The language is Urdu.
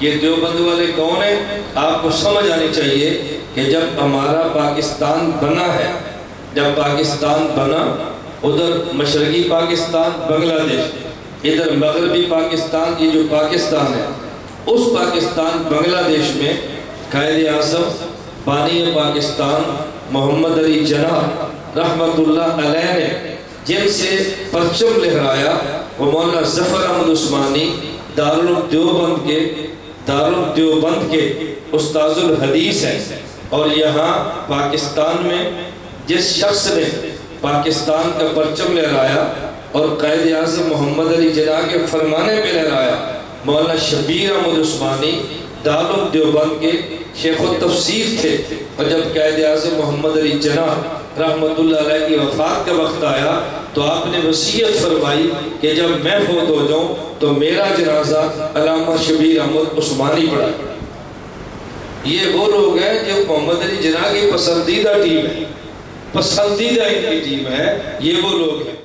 یہ دیوبند والے کون ہیں؟ آپ کو سمجھ آنی چاہیے کہ جب ہمارا پاکستان بنا ہے، جب پاکستان بنا، ادھر مشرقی پاکستان بنگلہ دیش، ادھر مغربی پاکستان، یہ جو پاکستان ہے، اس پاکستان بنگلہ دیش میں قائد اعظم بانی پاکستان محمد علی جناح رحمت اللہ علیہ نے جن سے پرچم لہرایا وہ مولانا ظفر احمد عثمانی دارالعلوم دیوبند کے استاذ الحدیث ہیں۔ اور یہاں پاکستان میں جس شخص نے پاکستان کا پرچم لہرایا اور قائد اعظم محمد علی جناح کے فرمانے پہ لہرایا، مولانا شبیر احمد عثمانی دارالعلوم دیوبند کے شیخ التفسیر تھے۔ اور جب قائد اعظم محمد علی جناح رحمت اللہ علیہ کی وفات کا وقت آیا تو آپ نے وصیت فرمائی کہ جب میں فوت ہو جاؤں تو میرا جنازہ علامہ شبیر احمد عثمانی پڑھا۔ یہ وہ لوگ ہیں جو محمد علی جناح کی پسندیدہ ٹیم ہے، پسندیدہ ان کی ٹیم ہے، یہ وہ لوگ ہیں۔